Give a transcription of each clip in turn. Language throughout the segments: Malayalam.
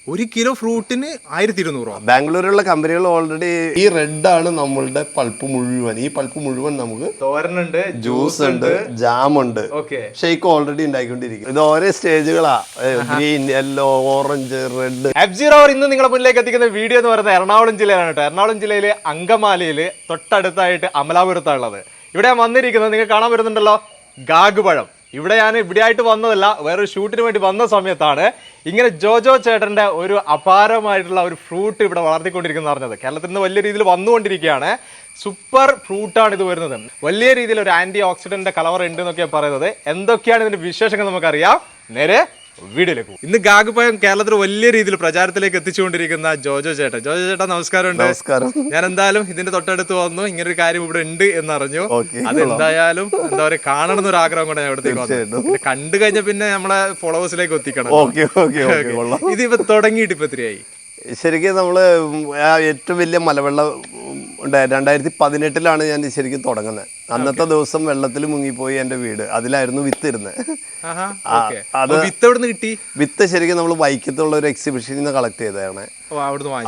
1 കിലോ ഫ്രൂട്ടിന് 1200. ബാംഗ്ലൂരിലുള്ള കമ്പനികൾ ഓൾറെഡി ഈ റെഡ് ആണ് നമ്മളുടെ പൾപ്പ് മുഴുവൻ. ഈ പൾപ്പ് മുഴുവൻ നമുക്ക് തോരനുണ്ട്, ജ്യൂസ് ഉണ്ട്, ജാം ഉണ്ട്, ഷേക്ക് ഓൾറെഡി ഉണ്ടായിക്കൊണ്ടിരിക്കും. ഇത് ഓരോ സ്റ്റേജുകളാ. Green, yellow, orange, red. F0 ഇന്ന് നിങ്ങളുടെ മുന്നിലേക്ക് എത്തിക്കുന്ന വീഡിയോ എന്ന് പറയുന്നത് എറണാകുളം ജില്ലയിലാണ് കേട്ടോ. എറണാകുളം ജില്ലയിലെ അങ്കമാലിയിൽ തൊട്ടടുത്തായിട്ട് അമലാപുരത്താണുള്ളത്. ഇവിടെ വന്നിരിക്കുന്നത് നിങ്ങൾ കാണാൻ വരുന്നുണ്ടല്ലോ, ഗാഗുപഴം. ഇവിടെ ഞാൻ ഇവിടെയായിട്ട് വന്നതല്ല, വേറൊരു ഷൂട്ടിന് വേണ്ടി വന്ന സമയത്താണ് ഇങ്ങനെ ജോജോ ചേട്ടൻ്റെ ഒരു അപാരമായിട്ടുള്ള ഒരു ഫ്രൂട്ട് ഇവിടെ വളർത്തിക്കൊണ്ടിരിക്കുന്നത് അറിഞ്ഞത്. കേരളത്തിൽ നിന്ന് വലിയ രീതിയിൽ വന്നുകൊണ്ടിരിക്കുകയാണ്. സൂപ്പർ ഫ്രൂട്ടാണ് ഇത് വരുന്നത്. വലിയ രീതിയിൽ ഒരു ആൻറ്റി ഓക്സിഡന്റ് കലവറ ഉണ്ട് എന്നൊക്കെയാണ് പറയുന്നത്. എന്തൊക്കെയാണ് ഇതിന്റെ വിശേഷങ്ങൾ നമുക്കറിയാം. നേരെ വീഡിയോയിലേക്ക് പോകും. ഇന്ന് ഗാഗുപഴം കേരളത്തിൽ വലിയ രീതിയിൽ പ്രചാരത്തിലേക്ക് എത്തിച്ചുകൊണ്ടിരിക്കുന്ന ജോജോ ചേട്ടൻ. ജോജോ ചേട്ടാ നമസ്കാരം. നമസ്കാരം. ഞാൻ എന്തായാലും ഇതിന്റെ തൊട്ടടുത്ത് വന്നു, ഇങ്ങനൊരു കാര്യം ഇവിടെ ഉണ്ട് എന്നറിഞ്ഞു. അതെന്തായാലും എന്താ പറയുക, കാണണം എന്നൊരു ആഗ്രഹം കൊണ്ട് ഞാൻ ഇവിടത്തേക്ക് വന്നു. പിന്നെ കണ്ടു കഴിഞ്ഞാൽ പിന്നെ നമ്മളെ ഫോളോവേഴ്സിലേക്ക് എത്തിക്കണം. ഇതിപ്പോ തുടങ്ങിയിട്ട് ഇപ്പൊ എത്രയായി? ശരിക്കും നമ്മള് ഏറ്റവും വലിയ മലവെള്ളം ഉണ്ടായി 2018 ഞാൻ ശരിക്കും തുടങ്ങുന്നത്. അന്നത്തെ ദിവസം വെള്ളത്തിൽ മുങ്ങിപ്പോയി എന്റെ വീട്. അതിലായിരുന്നു വിത്ത് ഇരുന്നത്. അത് വിത്ത് എവിടെ നിന്ന് കിട്ടി? വിത്ത് ശരിക്കും നമ്മൾ വൈക്കത്തുള്ള ഒരു എക്സിബിഷനിൽ നിന്ന് കളക്ട് ചെയ്തതാണ്.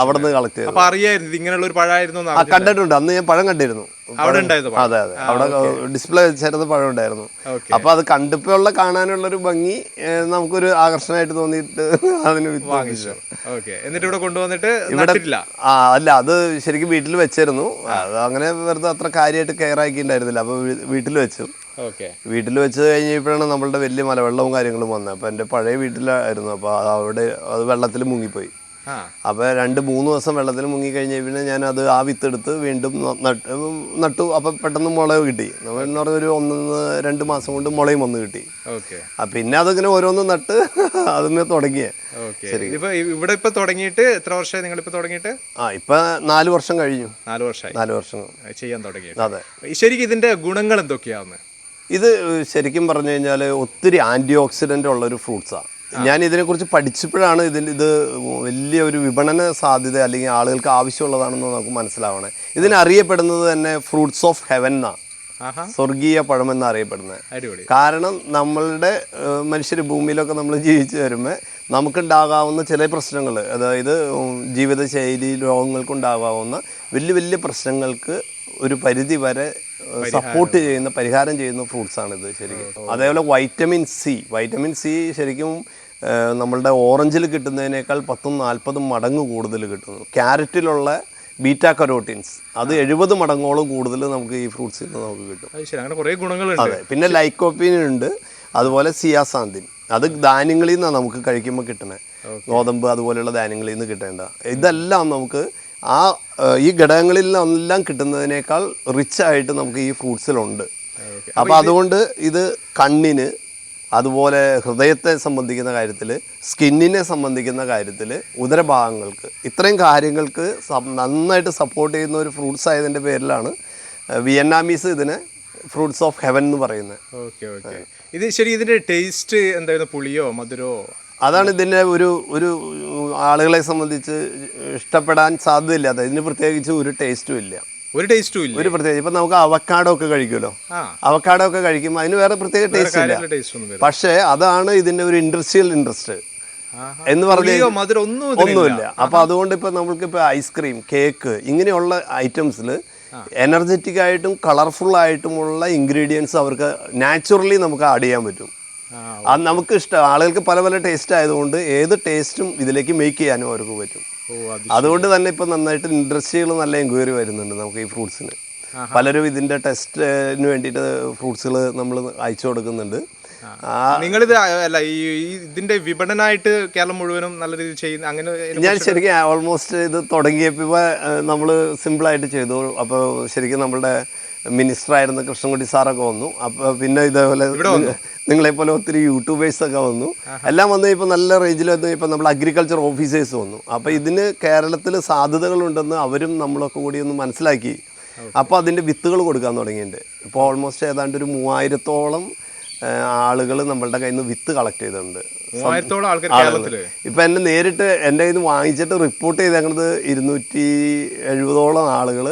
അവിടുന്ന് കളക്ട് ചെയ്തു. ഇങ്ങനെയുള്ള ഒരു പഴമായിരുന്നു കണ്ടിട്ടുണ്ട്. അന്ന് ഞാൻ പഴം കണ്ടിരുന്നു. അതെ അതെ, അവിടെ ഡിസ്പ്ലേ വെച്ചിരുന്ന പഴം ഉണ്ടായിരുന്നു. അപ്പൊ അത് കണ്ടപ്പോഴുള്ള കാണാനുള്ളൊരു ഭംഗി നമുക്കൊരു ആകർഷണമായിട്ട് തോന്നിയിട്ട് അതിന് വാങ്ങിച്ചു. എന്നിട്ട് ഇവിടെ കൊണ്ടുവന്നിട്ട് അല്ല, അത് ശരിക്കും വീട്ടിൽ വെച്ചിരുന്നു. അത് അങ്ങനെ വെറുതെ അത്ര കാര്യമായിട്ട് കെയർ ആക്കിയിട്ടുണ്ടായിരുന്നില്ല. അപ്പൊ വീട്ടിൽ വെച്ചു. വീട്ടിൽ വെച്ച് കഴിഞ്ഞപ്പോഴാണ് നമ്മളുടെ വലിയ മലവെള്ളവും കാര്യങ്ങളും വന്നത്. അപ്പൊ എന്റെ പഴയ വീട്ടിലായിരുന്നു. അപ്പൊ അവിടെ അത് വെള്ളത്തിൽ മുങ്ങിപ്പോയി. അപ്പൊ 2-3 ദിവസം വെള്ളത്തിൽ മുങ്ങി കഴിഞ്ഞ പിന്നെ ഞാൻ അത് ആ വിത്തെടുത്ത് വീണ്ടും നട്ടു. അപ്പൊ പെട്ടെന്ന് മുളക് കിട്ടി. എന്ന് പറഞ്ഞ ഒരു 1-2 മാസം കൊണ്ട് മുളയും വന്ന് കിട്ടി. പിന്നെ അതിങ്ങനെ ഓരോന്നും നട്ട് അതിന് തുടങ്ങിയ. ഇവിടെ ഇപ്പൊ തുടങ്ങിയിട്ട് എത്ര വർഷമായി നിങ്ങളിപ്പോ തുടങ്ങിയിട്ട്? ഇപ്പൊ 4 വർഷം കഴിഞ്ഞു. 4 വർഷമായി 4 വർഷം ചെയ്യാൻ തുടങ്ങി. അതെ. ശരിക്കും ഇതിന്റെ ഗുണങ്ങൾ എന്തൊക്കെയാന്ന്? ഇത് ശരിക്കും പറഞ്ഞു കഴിഞ്ഞാൽ ഒത്തിരി ആന്റി ഓക്സിഡന്റ് ഉള്ള ഒരു ഫ്രൂട്ട്സാണ്. ഞാൻ ഇതിനെക്കുറിച്ച് പഠിച്ചപ്പോഴാണ് ഇത് വലിയൊരു വിപണന സാധ്യത അല്ലെങ്കിൽ ആളുകൾക്ക് ആവശ്യമുള്ളതാണെന്ന് നമുക്ക് മനസ്സിലാവണേ. ഇതിനറിയപ്പെടുന്നത് തന്നെ ഫ്രൂട്ട്സ് ഓഫ് ഹെവൻ എന്നാണ്, സ്വർഗീയ പഴം എന്നറിയപ്പെടുന്നത്. കാരണം നമ്മളുടെ മനുഷ്യർ ഭൂമിയിലൊക്കെ നമ്മൾ ജീവിച്ചു വരുമ്പോൾ നമുക്കുണ്ടാകാവുന്ന ചില പ്രശ്നങ്ങൾ, അതായത് ജീവിതശൈലി രോഗങ്ങൾക്കുണ്ടാകാവുന്ന വലിയ വലിയ പ്രശ്നങ്ങൾക്ക് ഒരു പരിധി വരെ സപ്പോർട്ട് ചെയ്യുന്ന, പരിഹാരം ചെയ്യുന്ന ഫ്രൂട്ട്സാണിത് ശരിക്കും. അതേപോലെ വൈറ്റമിൻ സി ശരിക്കും നമ്മളുടെ ഓറഞ്ചിൽ കിട്ടുന്നതിനേക്കാൾ 10-40 മടങ്ങ് കൂടുതൽ കിട്ടുന്നു. ക്യാരറ്റിലുള്ള ബീറ്റാ കരോട്ടീൻസ് അത് 70 മടങ്ങോളം കൂടുതൽ നമുക്ക് ഈ ഫ്രൂട്ട്സിൽ നിന്ന് നമുക്ക് കിട്ടും. അതെ. പിന്നെ ലൈക്കോപ്പീൻ ഉണ്ട്, അതുപോലെ സിയാസാന്തിൻ. അത് ധാന്യങ്ങളിൽ നിന്നാണ് നമുക്ക് കഴിക്കുമ്പോൾ കിട്ടണേ. ഗോതമ്പ് അതുപോലെയുള്ള ധാന്യങ്ങളിൽ നിന്ന് കിട്ടേണ്ട ഇതെല്ലാം നമുക്ക് ഈ ഘടകങ്ങളിൽ നിന്നെല്ലാം കിട്ടുന്നതിനേക്കാൾ റിച്ച് ആയിട്ട് നമുക്ക് ഈ ഫ്രൂട്ട്സിലുണ്ട്. അപ്പോൾ അതുകൊണ്ട് ഇത് കണ്ണിന്, അതുപോലെ ഹൃദയത്തെ സംബന്ധിക്കുന്ന കാര്യത്തിൽ, സ്കിന്നിനെ സംബന്ധിക്കുന്ന കാര്യത്തിൽ, ഉദരഭാഗങ്ങൾക്ക്, ഇത്രയും കാര്യങ്ങൾക്ക് നന്നായിട്ട് സപ്പോർട്ട് ചെയ്യുന്ന ഒരു ഫ്രൂട്ട്സ് ആയതിൻ്റെ പേരിലാണ് വിയറ്റ്നാമീസ് ഇതിനെ ഫ്രൂട്ട്സ് ഓഫ് ഹെവൻ എന്ന് പറയുന്നത്. ഇത് ശരി, ഇതിൻ്റെ ടേസ്റ്റ് എന്തായിരുന്നു? പുളിയോ മധുരോ? അതാണ് ഇതിൻ്റെ ഒരു ആളുകളെ സംബന്ധിച്ച് ഇഷ്ടപ്പെടാൻ സാധ്യതയില്ലാത്ത. ഇതിന് പ്രത്യേകിച്ച് ഒരു ടേസ്റ്റും ഇല്ല. ഒരു പ്രത്യേകിച്ച് ഇപ്പം നമുക്ക് അവക്കാഡോ ഒക്കെ കഴിക്കുമല്ലോ, അവക്കാഡോ ഒക്കെ കഴിക്കുമ്പോൾ അതിന് വേറെ പ്രത്യേക ടേസ്റ്റ് ഇല്ല. പക്ഷേ അതാണ് ഇതിൻ്റെ ഒരു ഇൻട്രസ്റ്റ് എന്ന് പറഞ്ഞാൽ ഒന്നുമില്ല. അപ്പം അതുകൊണ്ട് ഇപ്പം നമ്മൾക്കിപ്പോൾ ഐസ്ക്രീം, കേക്ക് ഇങ്ങനെയുള്ള ഐറ്റംസിൽ എനർജറ്റിക് ആയിട്ടും കളർഫുൾ ആയിട്ടുമുള്ള ഇൻഗ്രീഡിയൻസ് അവർക്ക് നാച്ചുറലി നമുക്ക് ആഡ് ചെയ്യാൻ പറ്റും. അത് നമുക്ക് ഇഷ്ടം. ആളുകൾക്ക് പല പല ടേസ്റ്റ് ആയതുകൊണ്ട് ഏത് ടേസ്റ്റും ഇതിലേക്ക് മേക്ക് ചെയ്യാനും അവർക്ക് പറ്റും. അതുകൊണ്ട് തന്നെ ഇപ്പം നന്നായിട്ട് ഇൻഡസ്ട്രികൾ നല്ല എൻക്വയറി വരുന്നുണ്ട് നമുക്ക് ഈ ഫ്രൂട്ട്സിന്. പലരും ഇതിൻ്റെ ടെസ്റ്റിന് വേണ്ടിയിട്ട് ഫ്രൂട്ട്സുകൾ നമ്മൾ അയച്ചു കൊടുക്കുന്നുണ്ട്. നിങ്ങളിത് അല്ല ഇതിന്റെ വിപണനായിട്ട് കേരളം മുഴുവനും നല്ല രീതിയിൽ ചെയ്യുന്ന അങ്ങനെ? ഞാൻ ശരിക്കും ഓൾമോസ്റ്റ് ഇത് തുടങ്ങിയപ്പോൾ നമ്മൾ സിമ്പിളായിട്ട് ചെയ്തു. അപ്പോൾ ശരിക്കും നമ്മളുടെ മിനിസ്റ്ററായിരുന്ന കൃഷ്ണൻകുട്ടി സാറൊക്കെ വന്നു. അപ്പോൾ പിന്നെ ഇതേപോലെ നിങ്ങളെപ്പോലെ ഒത്തിരി യൂട്യൂബേഴ്സൊക്കെ വന്നു. എല്ലാം വന്നു ഇപ്പോൾ നല്ല റേഞ്ചിൽ വന്നു. ഇപ്പോൾ നമ്മൾ അഗ്രികൾച്ചർ ഓഫീസേഴ്സ് വന്നു. അപ്പോൾ ഇതിന് കേരളത്തിൽ സാധ്യതകളുണ്ടെന്ന് അവരും നമ്മളൊക്കെ കൂടി ഒന്ന് മനസ്സിലാക്കി. അപ്പോൾ അതിൻ്റെ വിത്തുകൾ കൊടുക്കാൻ തുടങ്ങിയിട്ടുണ്ട്. ഇപ്പോൾ ഓൾമോസ്റ്റ് ഏതാണ്ട് ഒരു 3000-ഓളം ആളുകൾ നമ്മളുടെ കയ്യിൽ നിന്ന് വിത്ത് കളക്ട് ചെയ്തിട്ടുണ്ട്. ഇപ്പം എന്നെ നേരിട്ട് എൻ്റെ കയ്യിൽ നിന്ന് വാങ്ങിച്ചിട്ട് റിപ്പോർട്ട് ചെയ്തേക്കുന്നത് 270-ഓളം ആളുകൾ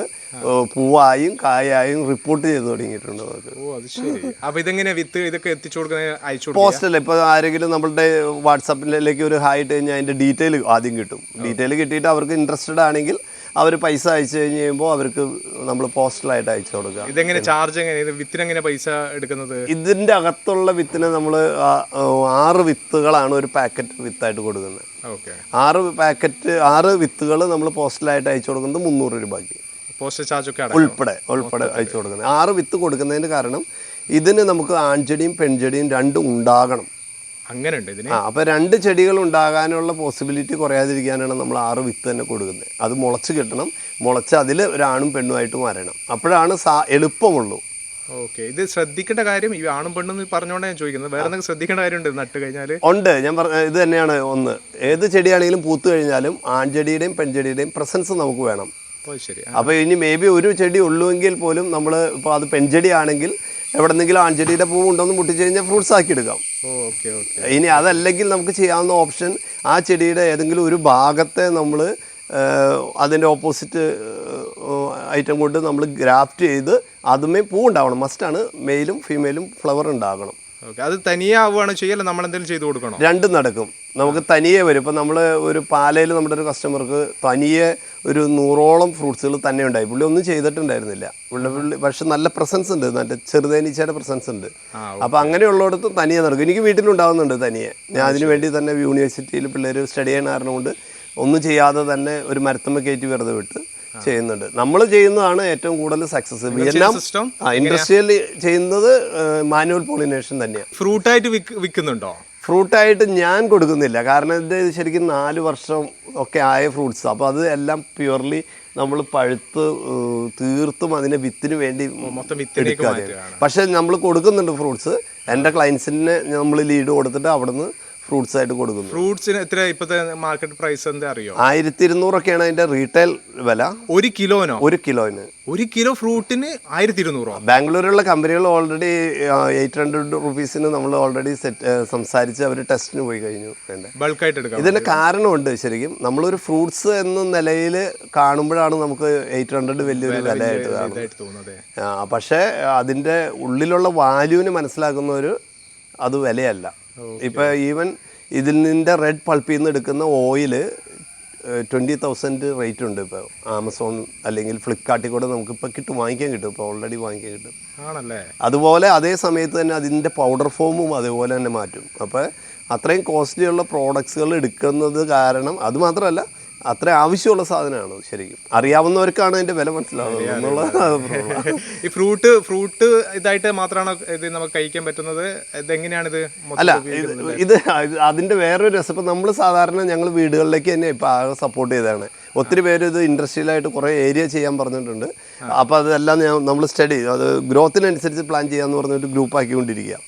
പൂവായും കായായും റിപ്പോർട്ട് ചെയ്ത് തുടങ്ങിയിട്ടുണ്ട് നമുക്ക്. ഓ അത് ശരി. അപ്പൊ ഇതെങ്ങനെ വിത്ത് ഇതൊക്കെ എത്തിച്ചു കൊടുക്കുന്നത്? അയച്ചു പോസ്റ്റല്ല, ഇപ്പോൾ ആരെങ്കിലും നമ്മളുടെ വാട്സാപ്പിലേക്ക് ഒരു ഹായ് ഇട്ട് കഴിഞ്ഞാൽ അതിൻ്റെ ഡീറ്റെയിൽ ആദ്യം കിട്ടും. ഡീറ്റെയിൽ കിട്ടിയിട്ട് അവർക്ക് ഇൻട്രസ്റ്റഡ് ആണെങ്കിൽ അവർ പൈസ അയച്ചു കഴിഞ്ഞ് കഴിയുമ്പോൾ അവർക്ക് നമ്മൾ പോസ്റ്റലായിട്ട് അയച്ചു കൊടുക്കുക. ഇതെങ്ങനെ ചാർജ് എങ്ങനെ, വിത്തിന് എങ്ങനെ പൈസ എടുക്കുന്നത്? ഇതിൻ്റെ അകത്തുള്ള വിത്തിന് നമ്മൾ 6 വിത്തുകളാണ് ഒരു പാക്കറ്റ് വിത്തായിട്ട് കൊടുക്കുന്നത്. 6 വിത്തുകൾ നമ്മൾ പോസ്റ്റലായിട്ട് അയച്ചു കൊടുക്കുന്നത് 300 രൂപയ്ക്ക്, പോസ്റ്റൽ ചാർജ് ഒക്കെ ഉൾപ്പെടെ അയച്ചു കൊടുക്കുന്നത്. 6 വിത്ത് കൊടുക്കുന്നതിന് കാരണം ഇതിന് നമുക്ക് ആൺചെടിയും പെൺചെടിയും രണ്ടും ഉണ്ടാകണം. അങ്ങനെ ഉണ്ട് ഇതിന്. അപ്പോൾ 2 ചെടികൾ ഉണ്ടാകാനുള്ള പോസിബിലിറ്റി കുറയാതിരിക്കാനാണ് നമ്മൾ 6 വിത്ത് തന്നെ കൊടുക്കുന്നത്. അത് മുളച്ച് കിട്ടണം, മുളച്ച് അതിൽ ഒരാണും പെണ്ണുമായിട്ട് വരണം, അപ്പോഴാണ് എളുപ്പമുള്ളൂ. ഓക്കെ. ഇത് ശ്രദ്ധിക്കേണ്ട കാര്യം ഈ ആണും പെണ്ണെന്ന് പറഞ്ഞുകൊണ്ട് ഞാൻ ചോദിക്കുന്നത്, വേറെ എന്തെങ്കിലും ശ്രദ്ധിക്കേണ്ട കാര്യമുണ്ട് നട്ട് കഴിഞ്ഞാൽ? ഉണ്ട്. ഞാൻ ഇത് തന്നെയാണ് ഒന്ന്. ഏത് ചെടിയാണെങ്കിലും പൂത്ത് കഴിഞ്ഞാലും ആൺചെടിയുടെയും പെൺചെടിയുടെയും പ്രസൻസ് നമുക്ക് വേണം. ശരി. അപ്പോൾ ഇനി മേ ബി ഒരു ചെടി ഉള്ളുവെങ്കിൽ പോലും നമ്മൾ ഇപ്പോൾ അത് പെൺചെടി ആണെങ്കിൽ എവിടെന്നെങ്കിലും ആൺചെടിയുടെ പൂവ് ഉണ്ടോന്ന് മുട്ടിച്ച് കഴിഞ്ഞാൽ ഫ്രൂട്ട്സ് ആക്കി എടുക്കാം. ഇനി അതല്ലെങ്കിൽ നമുക്ക് ചെയ്യാവുന്ന ഓപ്ഷൻ ആ ചെടിയുടെ ഏതെങ്കിലും ഒരു ഭാഗത്തെ നമ്മൾ അതിൻ്റെ ഓപ്പോസിറ്റ് ഐറ്റം കൊണ്ട് നമ്മൾ ഗ്രാഫ്റ്റ് ചെയ്ത് അതുമേ പൂ ഉണ്ടാവണം. മസ്റ്റാണ്, മെയിലും ഫീമെയിലും ഫ്ലവർ ഉണ്ടാകണം. അത് തനിയെ ആവുകയാണ് ചെയ്യല്ല, നമ്മൾ എന്തെങ്കിലും ചെയ്ത് കൊടുക്കണം? രണ്ടും നടക്കും. നമുക്ക് തനിയെ വരും. ഇപ്പം നമ്മൾ ഒരു പാലയിൽ നമ്മുടെ ഒരു കസ്റ്റമർക്ക് തനിയെ ഒരു 100ഓളം ഫ്രൂട്ട്സുകൾ തന്നെ ഉണ്ടായി. പുള്ളി ഒന്നും ചെയ്തിട്ടുണ്ടായിരുന്നില്ല. പുള്ളി പക്ഷെ നല്ല പ്രസൻസ് ഉണ്ട്, നല്ല ചെറുതേനീച്ചയുടെ പ്രസൻസ് ഉണ്ട്. അപ്പം അങ്ങനെയുള്ളിടത്ത് തനിയെ നടക്കും. എനിക്ക് വീട്ടിലുണ്ടാകുന്നുണ്ട് തനിയെ. ഞാൻ അതിന് വേണ്ടി തന്നെ യൂണിവേഴ്സിറ്റിയിൽ പിള്ളേർ സ്റ്റഡി ചെയ്യുന്ന കാരണം കൊണ്ട് ഒന്നും ചെയ്യാതെ തന്നെ ഒരു മരത്തമ്മ കയറ്റി വെറുതെ വിട്ട് ചെയ്യുന്നുണ്ട്. നമ്മൾ ചെയ്യുന്നതാണ് ഏറ്റവും കൂടുതൽ സക്സസ്. വിയറ്റ്നാം ഇൻഡസ്ട്രിയൽ ചെയ്യുന്നത് മാനുവൽ പോളിനേഷൻ തന്നെയാണ്. ഫ്രൂട്ടായിട്ട് വിൽക്കുന്നുണ്ടോ? ഫ്രൂട്ടായിട്ട് ഞാൻ കൊടുക്കുന്നില്ല, കാരണം ഇത് ശരിക്കും 4 വർഷം ഒക്കെ ആയ ഫ്രൂട്ട്സ്. അപ്പോൾ അത് എല്ലാം പ്യുവർലി നമ്മൾ പഴുത്ത് തീർത്തും അതിനെ വിത്തിന് വേണ്ടി എടുക്കാതെ. പക്ഷെ നമ്മൾ കൊടുക്കുന്നുണ്ട് ഫ്രൂട്ട്സ്. എൻ്റെ ക്ലയൻസിന് നമ്മൾ ലീഡ് കൊടുത്തിട്ട് അവിടുന്ന് ഫ്രൂട്ട്സ് ആയിട്ട് കൊടുക്കുന്നു. ഫ്രൂട്ട്സിന് എത്ര ഇപ്പോഴത്തെ മാർക്കറ്റ് പ്രൈസ് എന്താ അറിയോ? 1200 അതിന്റെ റീറ്റെയിൽ വില. 1 കിലോന് 1 കിലോ ഫ്രൂട്ടിന് 1200. ബാംഗ്ലൂരിലുള്ള കമ്പനികൾ ഓൾറെഡി 800 റുപ്പീസിന് നമ്മൾ ഓൾറെഡി സംസാരിച്ച് അവർ ടെസ്റ്റിന് പോയി കഴിഞ്ഞു. ബൾക്കായിട്ട് എടുക്കാം. ഇതിന്റെ കാരണമുണ്ട്. ശരിക്കും നമ്മളൊരു ഫ്രൂട്ട്സ് എന്ന നിലയിൽ കാണുമ്പോഴാണ് നമുക്ക് 800 വലിയൊരു വിലയായിട്ട് കാണുന്നത്. പക്ഷേ അതിന്റെ ഉള്ളിലുള്ള വാല്യൂവിന് മനസ്സിലാക്കുന്നവർ അത് വിലയല്ല. ഇപ്പം ഈവൻ ഇതിൽ നിന്റെ റെഡ് പൾപ്പിൽ നിന്ന് എടുക്കുന്ന ഓയിൽ 20,000 റേറ്റ് ഉണ്ട് ഇപ്പോൾ ആമസോൺ അല്ലെങ്കിൽ ഫ്ലിപ്കാർട്ടിൽ കൂടെ നമുക്കിപ്പോൾ വാങ്ങിക്കാൻ കിട്ടും. ഇപ്പോൾ ഓൾറെഡി വാങ്ങിക്കാൻ കിട്ടും. ആണല്ലേ? അതുപോലെ അതേ സമയത്ത് തന്നെ അതിൻ്റെ പൗഡർ ഫോമും അതുപോലെ തന്നെ മാറ്റും. അപ്പോൾ അത്രയും കോസ്റ്റ്ലിയുള്ള പ്രോഡക്ട്സുകൾ എടുക്കുന്നത് കാരണം അത് മാത്രമല്ല അത്ര ആവശ്യമുള്ള സാധനമാണ്. ശരിക്കും അറിയാവുന്നവർക്കാണ് അതിന്റെ വില മനസ്സിലാവുന്നത് എന്നുള്ള. ഈ ഫ്രൂട്ട് ഇതായിട്ട് മാത്രമാണോ ഇത് നമുക്ക് കഴിക്കാൻ പറ്റുന്നത്? ഇതെങ്ങനെയാണിത്? അല്ല, ഇത് അതിന്റെ വേറൊരു രസം. നമ്മൾ സാധാരണ ഞങ്ങൾ വീടുകളിലേക്ക് തന്നെ ഇപ്പൊ ആകെ സപ്പോർട്ട് ചെയ്തതാണ്. ഒത്തിരി പേര് ഇത് ഇൻഡസ്ട്രിയലായിട്ട് കുറേ ഏരിയ ചെയ്യാൻ പറഞ്ഞിട്ടുണ്ട്. അപ്പോൾ അതെല്ലാം നമ്മൾ സ്റ്റഡി അത് ഗ്രോത്തിനനുസരിച്ച് പ്ലാൻ ചെയ്യാന്ന് പറഞ്ഞൊരു ഗ്രൂപ്പ് ആക്കിക്കൊണ്ടിരിക്കുക.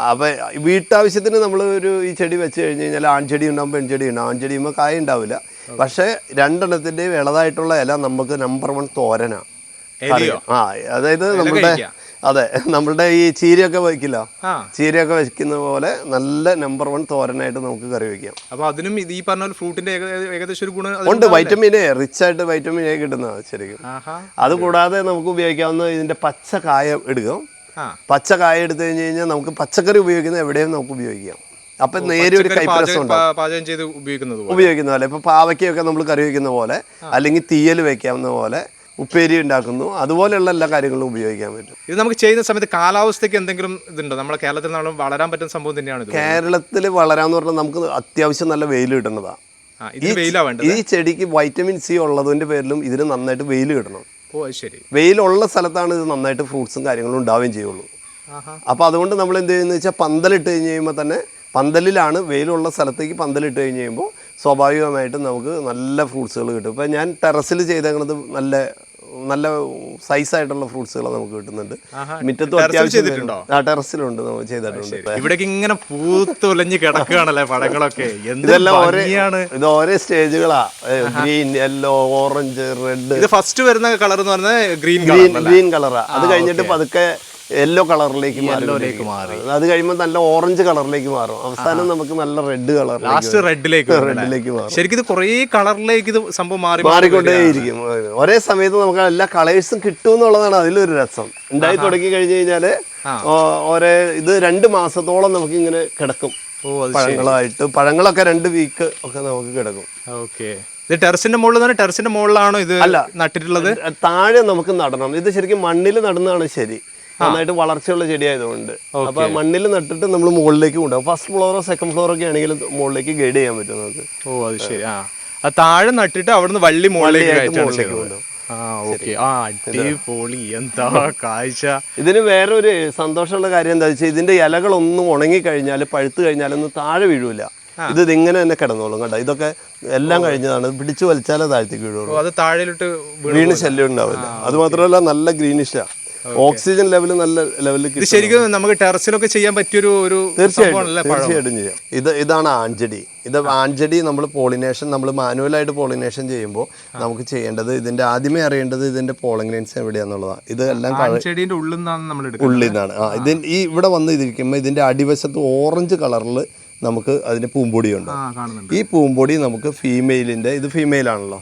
അപ്പോൾ വീട്ടാവശ്യത്തിന് നമ്മൾ ഈ ചെടി വെച്ച് കഴിഞ്ഞ് കഴിഞ്ഞാൽ ആൺചെടി ഉണ്ടാകും, പെൺചെടി ഉണ്ടാവും. ആൺചെടിയുമ്പോൾ കായ ഉണ്ടാവില്ല. പക്ഷെ 2 എണ്ണത്തിൻ്റെയും ഇളതായിട്ടുള്ള ഇല നമുക്ക് നമ്പർ 1 തോരനാ. അതായത് നമ്മളുടെ ഈ ചീരയൊക്കെ വയ്ക്കില്ല, ചീരയൊക്കെ വെക്കുന്ന പോലെ നല്ല നമ്പർ 1 തോരനായിട്ട് നമുക്ക് കറി വെക്കാം. അപ്പൊ അതിനും ഈ പറഞ്ഞ ഫ്രൂട്ടിന്റെ ഏകദേശം ഒരു ഗുണം ഉണ്ട്. വൈറ്റമിൻ എ, റിച്ച് ആയിട്ട് വൈറ്റമിൻ എ കിട്ടുന്നതാണ് ശരിക്കും. അതുകൂടാതെ നമുക്ക് ഉപയോഗിക്കാവുന്ന ഇതിന്റെ പച്ച കായ എടുക്കാം. പച്ച കായ എടുത്തു കഴിഞ്ഞ് കഴിഞ്ഞാൽ നമുക്ക് പച്ചക്കറി ഉപയോഗിക്കുന്ന എവിടെയും നമുക്ക് ഉപയോഗിക്കാം. അപ്പൊ നേരെ ഒരു കൈപ്രസം ഉപയോഗിക്കുന്ന പോലെ ഇപ്പൊ പാവയ്ക്കൊക്കെ നമ്മൾ കറി വയ്ക്കുന്ന പോലെ, അല്ലെങ്കിൽ തീയൽ വെക്കാവുന്ന പോലെ, ഉപ്പേരി ഉണ്ടാക്കുന്നു, അതുപോലെയുള്ള എല്ലാ കാര്യങ്ങളും ഉപയോഗിക്കാൻ പറ്റും. ഇത് നമുക്ക് ചെയ്യുന്ന സമയത്ത് കാലാവസ്ഥയ്ക്ക് എന്തെങ്കിലും ഇതുണ്ടോ? നമ്മുടെ കേരളത്തിൽ നമ്മൾ വളരാൻ പറ്റുന്ന സംഭവം തന്നെയാണ്. കേരളത്തിൽ വളരാന്ന് പറഞ്ഞാൽ നമുക്ക് അത്യാവശ്യം നല്ല വെയിൽ കിട്ടുന്നതാണ്. ഈ ചെടിക്ക് വൈറ്റമിൻ സി ഉള്ളതിന്റെ പേരിലും ഇതിന് നന്നായിട്ട് വെയിൽ കിട്ടണം. വെയിലുള്ള സ്ഥലത്താണ് ഇത് നന്നായിട്ട് ഫ്രൂട്ട്സും കാര്യങ്ങളും ഉണ്ടാവുകയും ചെയ്യുള്ളൂ. അപ്പോൾ അതുകൊണ്ട് നമ്മൾ എന്ത് ചെയ്യുന്നത് വെച്ചാൽ പന്തലിട്ട് കഴിഞ്ഞ് കഴിയുമ്പോൾ തന്നെ, പന്തലിലാണ് വെയിലുള്ള സ്ഥലത്തേക്ക് പന്തലിട്ട് കഴിഞ്ഞ് കഴിയുമ്പോൾ സ്വാഭാവികമായിട്ടും നമുക്ക് നല്ല ഫ്രൂട്ട്സുകൾ കിട്ടും. ഇപ്പോൾ ഞാൻ ടെറസിൽ ചെയ്തേക്കുന്നത് നല്ല സൈസായിട്ടുള്ള ഫ്രൂട്ട്സുകൾ നമുക്ക് കിട്ടുന്നുണ്ട്. മുറ്റത്തും അത്യാവശ്യം ടെറസിലുണ്ട്, നമ്മൾ ചെയ്തിട്ടുണ്ട്. ഇവിടേക്ക് ഇങ്ങനെ പൂത്തൊലഞ്ഞ് കിടക്കുകയാണല്ലേ പഴങ്ങളൊക്കെ. ഇത് ഓരോ സ്റ്റേജുകളാ. Green, yellow, orange, red. ഇത് ഫസ്റ്റ് വരുന്ന കളർ എന്ന് പറഞ്ഞാൽ ഗ്രീൻ കളറാ. അത് കഴിഞ്ഞിട്ട് പതുക്കെ യെല്ലോ കളറിലേക്ക് മാറി. അത് കഴിയുമ്പോൾ നല്ല ഓറഞ്ച് കളറിലേക്ക് മാറും. അവസാനം നമുക്ക് നല്ല റെഡ് കളർ, ലാസ്റ്റ് റെഡിലേക്ക് മാറും. ശരിക്കും ഇത് കുറേ കളറിലേക്ക് ഇത് സംഭവം മാറിക്കൊണ്ടേയിരിക്കും. ഒരേ സമയത്ത് നമുക്ക് എല്ലാ കളേഴ്സും കിട്ടും എന്നുള്ളതാണ് അതിലൊരു രസം. ഉണ്ടായി തുടങ്ങി കഴിഞ്ഞു കഴിഞ്ഞാല് ഇത് 2 മാസത്തോളം നമുക്ക് ഇങ്ങനെ കിടക്കും പഴങ്ങളായിട്ട്. പഴങ്ങളൊക്കെ 2 വീക്ക് ഒക്കെ നമുക്ക് കിടക്കും. ഓക്കെ. ഇത് ടെറസിന്റെ മുകളിലാണോ ഇത് നട്ടിട്ടുള്ളത്? താഴെ നമുക്ക് നടണം. ഇത് ശരിക്കും മണ്ണിൽ നടുന്നതാണ് ശരി, നന്നായിട്ട് വളർച്ചയുള്ള ചെടിയായതുകൊണ്ട്. അപ്പൊ മണ്ണിൽ നട്ടിട്ട് നമ്മൾ മുകളിലേക്ക് കൊണ്ടുപോകും. ഫസ്റ്റ് ഫ്ലോറോ സെക്കൻഡ് ഫ്ലോറോ ഒക്കെ ആണെങ്കിൽ മുകളിലേക്ക് ഗൈഡ് ചെയ്യാൻ പറ്റും നമുക്ക്. ഓ അത് ശരി. താഴെ നട്ടിട്ട് അവിടുന്ന് വള്ളി മുകളിലേക്ക് കൊണ്ടുപോകും. അടിപൊളി, എന്താ കാഴ്ച. ഇതിന് വേറൊരു സന്തോഷമുള്ള കാര്യം എന്താ വെച്ചാൽ ഇതിന്റെ ഇലകളൊന്നും ഉണങ്ങി കഴിഞ്ഞാൽ, പഴുത്ത് കഴിഞ്ഞാലൊന്നും താഴെ വീഴൂല. ഇത് ഇങ്ങനെ തന്നെ കിടന്നോളും കേട്ടോ. ഇതൊക്കെ എല്ലാം കഴിഞ്ഞതാണ്, പിടിച്ചു വലിച്ചാലേ താഴത്തേക്ക് വീഴുള്ളൂ. അത് താഴെയിലോട്ട് വീണ് ശല്യം ഉണ്ടാവില്ല. അത് മാത്രമല്ല നല്ല ഗ്രീനിഷാ, ഓക്സിജൻ ലെവൽ നല്ല ലെവലിൽ. ശരിക്കും നമുക്ക് ടെറസിലൊക്കെ ചെയ്യാൻ പറ്റിയൊരു തീർച്ചയായിട്ടും ചെയ്യാം. ഇതാണ് ആഞ്ചടി. ഇത് ആഞ്ചടി നമ്മൾ മാനുവലായിട്ട് പോളിനേഷൻ ചെയ്യുമ്പോൾ നമുക്ക് ചെയ്യേണ്ടത്, ഇതിന്റെ ആദ്യമേ അറിയേണ്ടത് ഇതിന്റെ പോളൻ ഗ്രൈൻസ് എവിടെയാന്നുള്ളതാണ്. ഇത് എല്ലാം ഉള്ളിൽ നിന്നാണ്. ഇവിടെ വന്ന് ഇതിരിക്കുമ്പോൾ ഇതിന്റെ അടിവശത്ത് ഓറഞ്ച് കളറിൽ നമുക്ക് അതിന്റെ പൂമ്പൊടിയുണ്ട്. ഈ പൂമ്പൊടി നമുക്ക് ഇത് ഫീമെയിൽ ആണല്ലോ,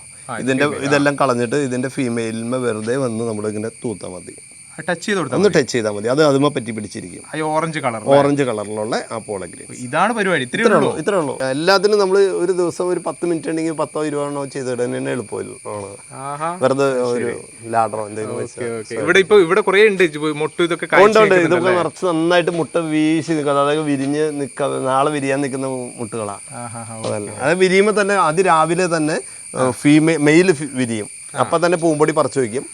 ഇതെല്ലാം കളഞ്ഞിട്ട് ഇതിന്റെ ഫീമെയിലിന്മേ വെറുതെ വന്ന് നമ്മളിങ്ങനെ തൂത്താൽ മതി. ഒന്ന് ടച്ച് ചെയ്താൽ മതി. അത് അതുമേ പറ്റി പിടിച്ചിരിക്കും. ഓറഞ്ച് കളറിലുള്ള ആ പോളൻ ഗ്രൈൻസ്. ഇതാണ് പരിപാടി. ഇത്രേ ഉള്ളൂ. എല്ലാത്തിനും നമ്മൾ ഒരു ദിവസം ഒരു 10 മിനിറ്റ് ഉണ്ടെങ്കിൽ 10-20 ചെയ്തിട്ട് തന്നെ എളുപ്പമല്ലോ. വെറുതെ ഒരു ലാഡറോ എന്തെങ്കിലും. ഇതൊക്കെ നിറച്ച് നന്നായിട്ട് മുട്ട വീശി നിൽക്കുക. അതായത് വിരിഞ്ഞ് നിൽക്കാതെ നാളെ വിരിയാൻ നിൽക്കുന്ന മുട്ടുകളാണ്. അത് വിരിയുമ്പോൾ തന്നെ അതിരാവിലെ തന്നെ മെയിൽ വിരിയും. അപ്പൊ തന്നെ പൂമ്പൊടി പറിച്ചു വെക്കും.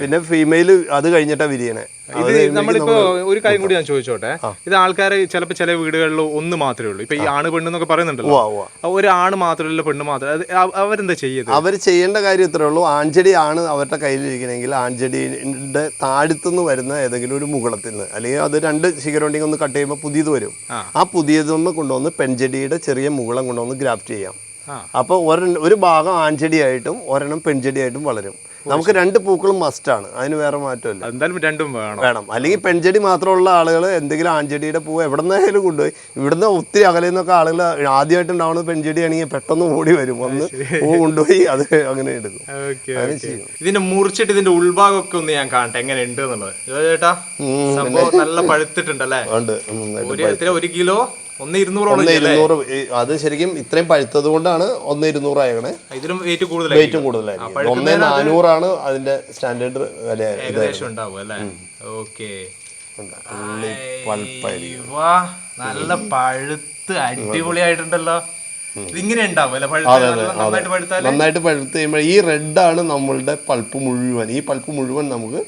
പിന്നെ ഫീമെയിൽ അത് കഴിഞ്ഞിട്ടാ വിരിയണേ. നമ്മളിപ്പോ ഒരു കാര്യം കൂടി ഞാൻ ചോദിച്ചോട്ടെ. ഇത് ആൾക്കാർ ചിലപ്പോൾ ചില വീടുകളിൽ ഒന്ന് മാത്രമേ ഉള്ളൂ. ഇപ്പൊ ഈ ആണ് പെണ്ണെന്നൊക്കെ പറയുന്നുണ്ടല്ലോ, ഒരു ആണ് മാത്രമല്ല പെണ്ണ് മാത്രം, അവരെന്താ ചെയ്യുന്നത്? അവർ ചെയ്യേണ്ട കാര്യം ഇത്രേ ഉള്ളൂ. ആൺചെടി ആണ് അവരുടെ കയ്യിലിരിക്കണമെങ്കിൽ ആൺചെടിയുടെ താഴത്തുനിന്ന് വരുന്ന ഏതെങ്കിലും ഒരു മുകളത്തിൽ നിന്ന്, അല്ലെങ്കിൽ അത് 2 ശിഖരം ഉണ്ടെങ്കിൽ ഒന്ന് കട്ട് ചെയ്യുമ്പോൾ പുതിയത് വരും. ആ പുതിയതൊന്ന് കൊണ്ടുവന്ന് പെൺചെടിയുടെ ചെറിയ മുകളം കൊണ്ടുവന്ന് ഗ്രാഫ്റ്റ് ചെയ്യാം. അപ്പോൾ ഒരു ഭാഗം ആൺചെടിയായിട്ടും ഒരെണ്ണം പെൺചെടിയായിട്ടും വളരും. നമുക്ക് 2 പൂക്കളും മസ്റ്റാണ്, അതിന് വേറെ മാറ്റമില്ല. എന്തായാലും 2ഉം വേണം. അല്ലെങ്കിൽ പെൺചെടി മാത്രമുള്ള ആളുകൾ എന്തെങ്കിലും ആൺചെടിയുടെ പൂവ് എവിടെ നിന്നായാലും കൊണ്ടുപോയി, ഇവിടുന്ന് ഒത്തിരി അകലിൽ നിന്നൊക്കെ ആളുകൾ ആദ്യമായിട്ടുണ്ടാവുന്നത് പെൺചെടി ആണെങ്കിൽ പെട്ടെന്ന് ഓടി വരും, വന്ന് പൂ കൊണ്ടുപോയി അത് അങ്ങനെ എടുക്കും. ഇതിന്റെ മുറിച്ചിട്ട് ഇതിന്റെ ഉൾഭാഗമൊക്കെ ഒന്ന് ഞാൻ കാണട്ടെ എങ്ങനെ ഉണ്ട് എന്നുള്ളത്. ചേട്ടാ സംഭവം നല്ല പഴുത്തിട്ടുണ്ടല്ലേ? 1 കിലോ 1,200. അത് ശരിക്കും ഇത്രയും പഴുത്തത് കൊണ്ടാണ് 1,200 ആയണേ. ഇതിലും വെയിറ്റും കൂടുതലായിരിക്കും. 1,400 അതിന്റെ സ്റ്റാൻഡേർഡ് വില. നല്ല പഴുത്ത് അടിപൊളിയായിട്ടുണ്ടല്ലോ. ഇതിങ്ങനെ നന്നായിട്ട് പഴുത്ത് കഴിയുമ്പോൾ ഈ റെഡാണ് നമ്മളുടെ പൾപ്പ് മുഴുവൻ. ഈ പൾപ്പ് മുഴുവൻ നമുക്ക്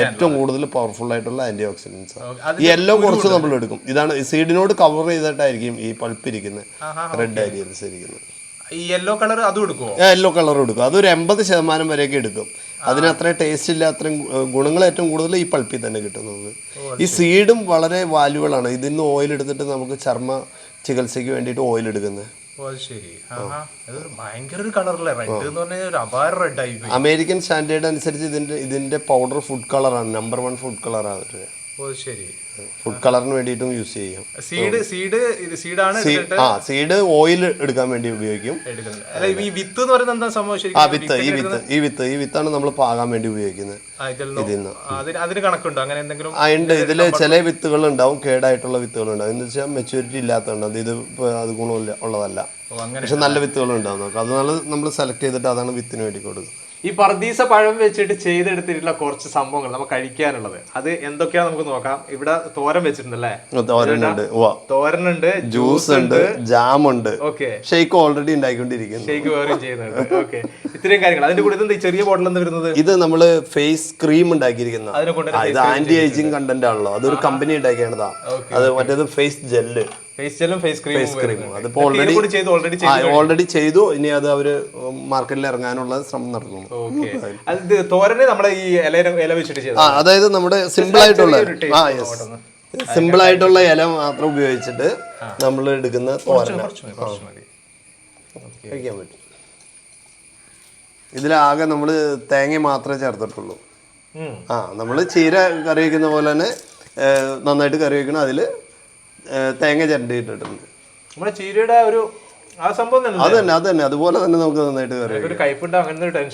ഏറ്റവും കൂടുതൽ പവർഫുൾ ആയിട്ടുള്ള ആന്റി ഓക്സിഡൻസ്. ഈ യെല്ലോ കുറച്ച് നമ്മൾ എടുക്കും. ഇതാണ് സീഡിനോട് കവർ ചെയ്തിട്ടായിരിക്കും ഈ പൾപ്പ് ഇരിക്കുന്നത്, റെഡ് ആയിരിക്കും ഇരിക്കുന്നത്. യെല്ലോ കളർ അതും എടുക്കും. യെല്ലോ കളർ എടുക്കും. അതൊരു 80% വരെയൊക്കെ എടുക്കും. അതിന് അത്രയും ടേസ്റ്റ് ഇല്ല, അത്രയും ഗുണങ്ങൾ ഏറ്റവും കൂടുതൽ ഈ പൾപ്പിൽ തന്നെ കിട്ടുന്നത്. ഈ സീഡും വളരെ വാല്യുബിൾ ആണ്. ഇതിന്ന് ഓയിൽ എടുത്തിട്ട് നമുക്ക് ചർമ്മ ചികിത്സയ്ക്ക് വേണ്ടിയിട്ട് ഓയിൽ എടുക്കുന്നത്. അമേരിക്കൻ സ്റ്റാൻഡേർഡ് അനുസരിച്ച് ഇതിന്റെ പൗഡർ ഫുഡ് കളറാണ്, നമ്പർ 1 ഫുഡ് കളറാണ്. ഫുഡ് കളറിന് വേണ്ടിയിട്ടും യൂസ് ചെയ്യും. സീഡ് ഓയിൽ എടുക്കാൻ വേണ്ടി ഉപയോഗിക്കും. ഈ വിത്താണ് നമ്മൾ പാകാൻ വേണ്ടി ഉപയോഗിക്കുന്നത്. ഉണ്ട്. ഇതില് ചില വിത്തുകൾ ഉണ്ടാവും, കേടായിട്ടുള്ള വിത്തുകൾ ഉണ്ടാവും. എന്ന് വെച്ചാൽ മെച്യൂരിറ്റി ഇല്ലാത്തതുണ്ട്. അത് ഗുണമില്ല ഉള്ളതല്ല. പക്ഷെ നല്ല വിത്തുകൾ ഉണ്ടാവും. അതனால നമ്മൾ സെലക്ട് ചെയ്തിട്ട് അതാണ് വിത്തിന് വേണ്ടി കൊടുക്കുന്നത്. ഈ പർദീസ പഴം വെച്ചിട്ട് ചെയ്തെടുത്തിട്ടുള്ള കുറച്ച് സംഭവങ്ങൾ നമുക്ക് കഴിക്കാനുള്ളത്, അത് എന്തൊക്കെയാ നമുക്ക് നോക്കാം. ഇവിടെ തോരൻ വെച്ചിട്ടുണ്ടല്ലേ? തോരനുണ്ട്, ജ്യൂസ് ഉണ്ട്, ജാം ഉണ്ട്. ഷേക്ക് ഓൾറെഡി ഉണ്ടായിക്കൊണ്ടിരിക്കുന്നു. ഷേക്ക് വേറെ ചെയ്യുന്നുണ്ട്. ഓക്കെ, ഇത്രയും കാര്യങ്ങൾ. അതിന്റെ കൂടെ ഈ ചെറിയ ബോട്ടിൽ എന്താ വരുന്നത്? ഇത് നമ്മള് ഫേസ് ക്രീം ഉണ്ടാക്കിയിരിക്കുന്ന. ഇത് ആന്റി ഏജിങ് കണ്ടന്റ് ആണല്ലോ. അതൊരു കമ്പനി ഉണ്ടാക്കിയാണതാ. അത് മറ്റേത് ഫേസ് ജെല്ല്, ഫേസ് ക്രീം. അതിപ്പോ ഓൾറെഡി ചെയ്തു. ഇനി അത് അവര് മാർക്കറ്റിൽ ഇറങ്ങാനുള്ള ശ്രമം നടത്തുന്നു. അതായത് നമ്മുടെ സിമ്പിൾ ആയിട്ടുള്ള ഇല മാത്രം ഉപയോഗിച്ചിട്ട് നമ്മൾ എടുക്കുന്ന തോരൻ കഴിക്കാൻ പറ്റും. ഇതിലാകെ നമ്മള് തേങ്ങ മാത്രമേ ചേർത്തിട്ടുള്ളൂ. നമ്മള് ചീര കറി വയ്ക്കുന്ന പോലെ തന്നെ നന്നായിട്ട് കറി വെക്കണം. അതിൽ തേങ്ങ ചിരണ്ടി ഇട്ടിട്ടുണ്ട്. നമ്മുടെ ചീരയുടെ ഒരു അത് തന്നെ അതുപോലെ തന്നെ നമുക്ക് നന്നായിട്ട് കറി വെക്കാം.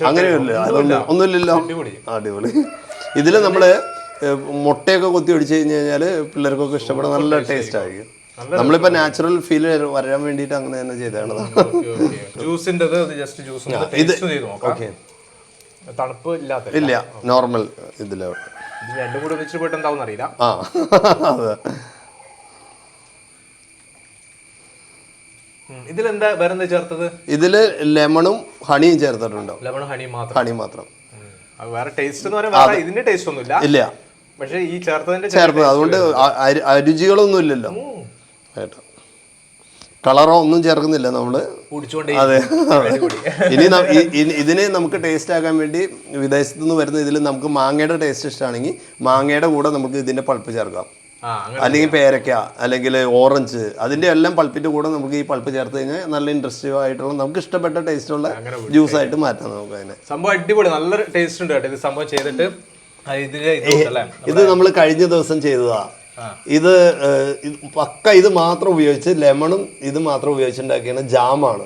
അങ്ങനെയല്ല, ഒന്നുമില്ലല്ലോ. അടിപൊളി. ഇതിൽ നമ്മൾ മുട്ടയൊക്കെ കൊത്തി ഒടിച്ചു കഴിഞ്ഞാൽ പിള്ളേർക്കൊക്കെ ഇഷ്ടപ്പെടും. നല്ല ടേസ്റ്റ് ആയിരിക്കും. നമ്മളിപ്പോ നാച്ചുറൽ ഫീൽ വരാൻ വേണ്ടിട്ട് അങ്ങനെ തന്നെ ചെയ്താണ്. ഇല്ല, നോർമൽ ഇതില് ഇതിലെന്താ വേറെ ചേർത്തത്? ഇതില് ലെമണും ഹണിയും ചേർത്തിട്ടുണ്ടോ? ഹണി മാത്രം. വേറെ ടേസ്റ്റ് എന്ന് പറയാൻ ഇതിന്റെ ടേസ്റ്റ് ഒന്നും ഇല്ല. പക്ഷേ ഈ ചേർത്തത് അതുകൊണ്ട് അരുചികളൊന്നും ഇല്ലല്ലോ. കളറോ ഒന്നും ചേർക്കുന്നില്ല നമ്മള്. അതെ. ഇനി ഇതിനെ നമുക്ക് ടേസ്റ്റ് ആക്കാൻ വേണ്ടി വിദേശത്തു നിന്ന് വരുന്ന ഇതിൽ നമുക്ക് മാങ്ങയുടെ ടേസ്റ്റ് ഇഷ്ടമാണെങ്കിൽ മാങ്ങയുടെ കൂടെ നമുക്ക് ഇതിന്റെ പൾപ്പ് ചേർക്കാം. അല്ലെങ്കിൽ പേരക്ക, അല്ലെങ്കിൽ ഓറഞ്ച്, അതിന്റെ എല്ലാം പൾപ്പിന്റെ കൂടെ നമുക്ക് ഈ പൾപ്പ് ചേർത്ത് കഴിഞ്ഞാൽ നല്ല ഇൻട്രസ്റ്റീവ് ആയിട്ടുള്ള നമുക്ക് ഇഷ്ടപ്പെട്ട ടേസ്റ്റുള്ള ജ്യൂസ് ആയിട്ട് മാറ്റാം നമുക്ക് അതിനെ. സംഭവം അടിപൊളി, നല്ല ടേസ്റ്റ് ഉണ്ട് കേട്ടോ ഇത് സംഭവം ചെയ്തിട്ട്. ഇത് നമ്മൾ കഴിഞ്ഞ ദിവസം ചെയ്തതാ. ഇത് പക്ക ഇത് മാത്രം ഉപയോഗിച്ച് ലെമണും ഇത് മാത്രം ഉപയോഗിച്ചുണ്ടാക്കിയാണ് ജാമാണ്.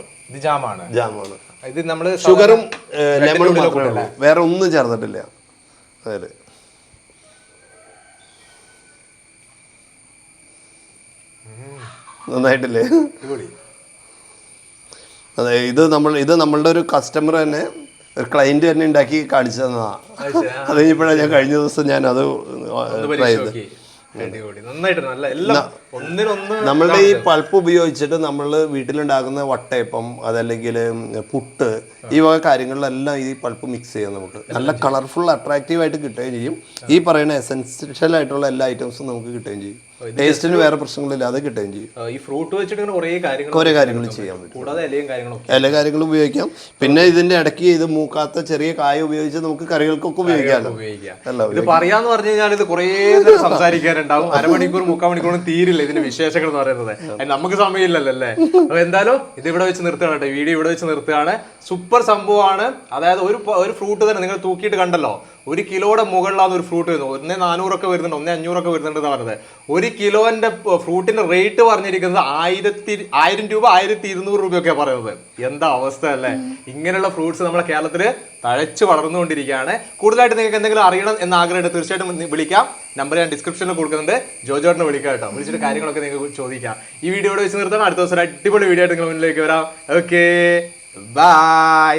ഇത് നമ്മള് ഷുഗറും ലെമണും മാത്രമേ ഉള്ളൂ, വേറെ ഒന്നും ചേർന്നിട്ടില്ല. അതെ, നന്നായിട്ടില്ലേ? അതെ, ഇത് നമ്മളുടെ ഒരു കസ്റ്റമർ തന്നെ, ഒരു ക്ലയന്റ് തന്നെ ഉണ്ടാക്കി കാണിച്ചു തന്നതാ. അത് കഴിഞ്ഞപ്പോഴാണ് ഞാൻ കഴിഞ്ഞ ദിവസം ഞാൻ അത് ട്രൈ ചെയ്ത്. നമ്മളുടെ ഈ പൾപ്പ് ഉപയോഗിച്ചിട്ട് നമ്മൾ വീട്ടിലുണ്ടാക്കുന്ന വട്ടയപ്പം, അതല്ലെങ്കിൽ പുട്ട്, ഈ വക കാര്യങ്ങളിലെല്ലാം ഈ പൾപ്പ് മിക്സ് ചെയ്യാം. നമുക്ക് നല്ല കളർഫുൾ അട്രാക്റ്റീവ് ആയിട്ട് കിട്ടുകയും ചെയ്യും. ഈ പറയുന്ന എസെൻഷ്യൽ ആയിട്ടുള്ള എല്ലാ ഐറ്റംസും നമുക്ക് കിട്ടുകയും ചെയ്യും. ടേസ്റ്റിന് വേറെ പ്രശ്നങ്ങളില്ലാതെ കിട്ടുകയും ചെയ്യും. ഈ ഫ്രൂട്ട് വെച്ചിട്ട് കുറെ കാര്യങ്ങൾ ചെയ്യാൻ പറ്റും. എല്ലാ കാര്യങ്ങളും ഉപയോഗിക്കാം. പിന്നെ ഇതിന്റെ ഇടയ്ക്ക് ഇത് മൂക്കാത്ത ചെറിയ കായ ഉപയോഗിച്ച് നമുക്ക് കറികൾക്കൊക്കെ ഉപയോഗിക്കാമല്ലോ. ഇത് പറയാന്ന് പറഞ്ഞു കഴിഞ്ഞാൽ ഇത് കുറേ സംസാരിക്കാനുണ്ടാവും. അരമണിക്കൂർ 3/4 മണിക്കൂറും തീരില്ല ഇതിന്റെ വിശേഷങ്ങൾ എന്ന് പറയുന്നത്. നമുക്ക് സമയമില്ലല്ലോ അല്ലേ? അപ്പൊ എന്തായാലും ഇത് ഇവിടെ വെച്ച് നിർത്തുകയാണ് കേട്ടോ. വീഡിയോ ഇവിടെ വെച്ച് നിർത്തുകയാണ്. സൂപ്പർ സംഭവമാണ്. അതായത് ഒരു ഫ്രൂട്ട് തന്നെ നിങ്ങൾ തൂക്കിയിട്ട് കണ്ടല്ലോ, 1 കിലോയുടെ മുകളിലാണ് ഒരു ഫ്രൂട്ട് വരുന്നത്. 1,400 വരുന്നുണ്ട്, 1,500 വരുന്നുണ്ട് പറഞ്ഞത്. 1 കിലോന്റെ ഫ്രൂട്ടിന്റെ റേറ്റ് പറഞ്ഞിരിക്കുന്നത് 1,000 രൂപ, 1,200 രൂപയൊക്കെ പറയുന്നത്. എന്താ അവസ്ഥ അല്ലേ? ഇങ്ങനെയുള്ള ഫ്രൂട്ട്സ് നമ്മുടെ കേരളത്തിൽ തഴച്ചു വളർന്നുകൊണ്ടിരിക്കുകയാണ്. കൂടുതലായിട്ട് നിങ്ങൾക്ക് എന്തെങ്കിലും അറിയണം എന്ന ആഗ്രഹമുണ്ട്, തീർച്ചയായിട്ടും വിളിക്കാം. നമ്പർ ഞാൻ ഡിസ്ക്രിപ്ഷനിൽ കൊടുക്കുന്നുണ്ട്. ജോജോട്ടിനെ വിളിക്കാം കേട്ടോ. വിളിച്ചിട്ട് കാര്യങ്ങളൊക്കെ നിങ്ങൾക്ക് ചോദിക്കാം. ഈ വീഡിയോ ഇവിടെ വെച്ച് നിർത്തണം. അടുത്ത ദിവസം ഒരു അടിപൊളി വീഡിയോ ആയിട്ട് നിങ്ങൾ മുന്നിലേക്ക് വരാം. Okay, by.